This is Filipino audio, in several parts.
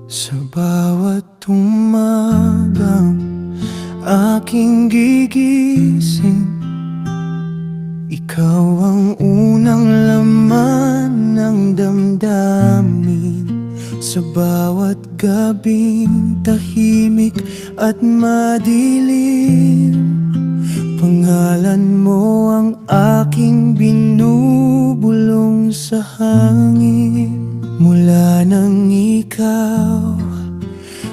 Sa bawat umagang aking gigising, ikaw ang unang laman ng damdamin. Sa bawat gabing tahimik at madilim, pangalan mo ang aking binubulong sa hangin. Mula nang ikaw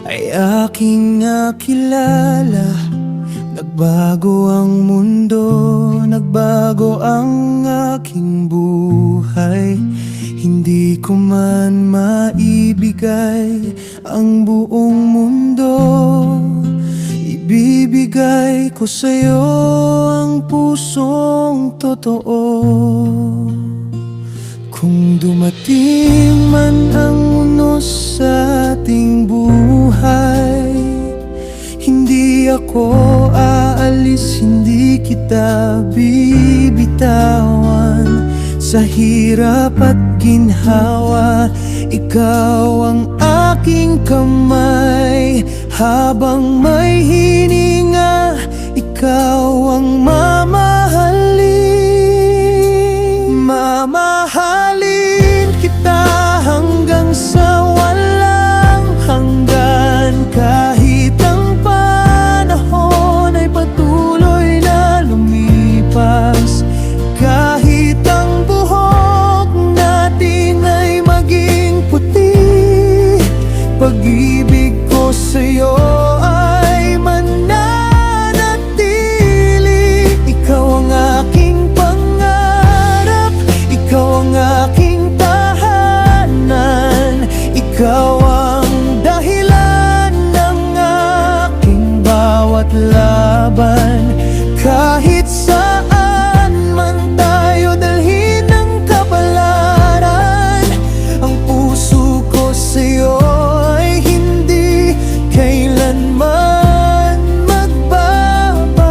ay aking nakilala, nagbago ang mundo, nagbago ang aking buhay. Hindi ko man maibigay ang buong mundo, ibibigay ko sa'yo ang pusong totoo. Kung dumating man ang unos sa ating buhay, hindi ako aalis, hindi kita bibitawan. Sa hirap at ginhawa, ikaw ang aking kamay. Habang may hininga, ikaw ang mamahalin. Mamahalin kita hanggang sa walang hanggan. Kahit ang panahon ay patuloy na lumipas, kahit ang buhok natin ay maging puti, pag-ibig ko sa'yo ay mananatili. Ikaw ang aking pangarap, ikaw ang aking tahanan, ikaw ang dahilan ng aking bawat laban. Kahit saan man tayo dalhin ng kapalaran, ang puso ko sa'yo ay hindi kailanman magbabago.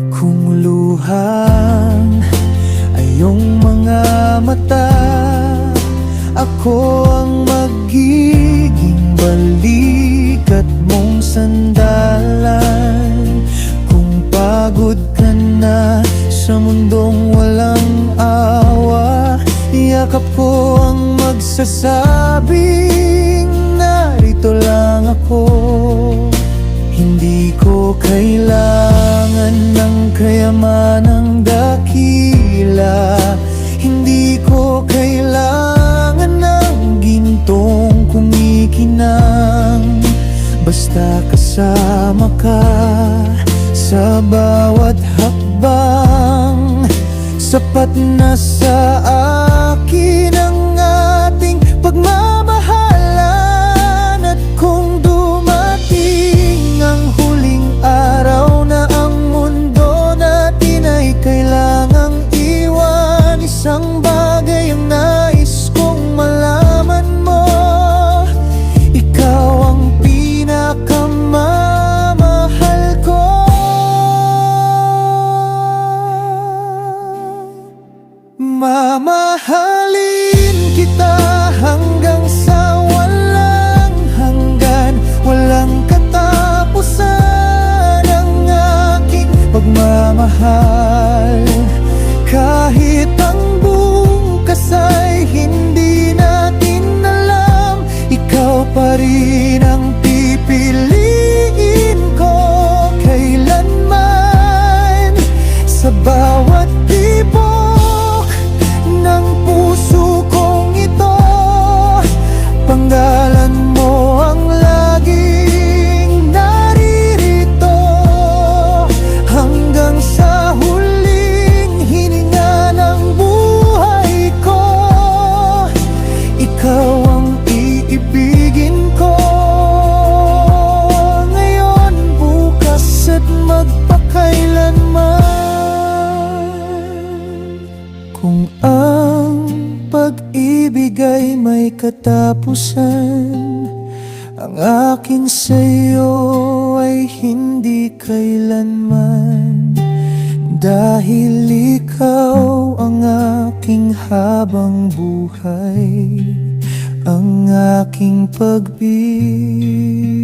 Kung luhang ay iyong mga mata, ako ang magiging balikat mong sandalan. Kung pagod ka na sa mundong walang awa, yakap ko ang magsasabing narito lang ako. Hindi ko kailangan ng kayamanang dakila, hindi ko kailangan ng gintong kumikinang. Basta kasama ka sa bawat hakbang, sapat na sa akin ang ating pagmamahalan. At kung dumating ang huling araw na ang mundo natin ay kailangang iwan, isang bagay ang nais kong malaman mo: ikaw ang pinakamamahal ko. Mamahalin kita hanggang sa walang hanggan, walang katapusan ang aking pagmamahal. Kahit ang bukas ay hindi natin alam, ikaw pa rin ang pipiliin ko kailanman. Sa bawat tibok ng puso kong ito, panggalan mo ang laging naririto. Hanggang sa huling hininga ng buhay ko, ikaw ang iibigin ko. Ngayon, bukas at magpakailanman. Kung ang pag-ibig ay may katapusan, ang akin sa'yo ay hindi kailanman. Dahil ikaw ang habang buhay ang aking pag-ibig.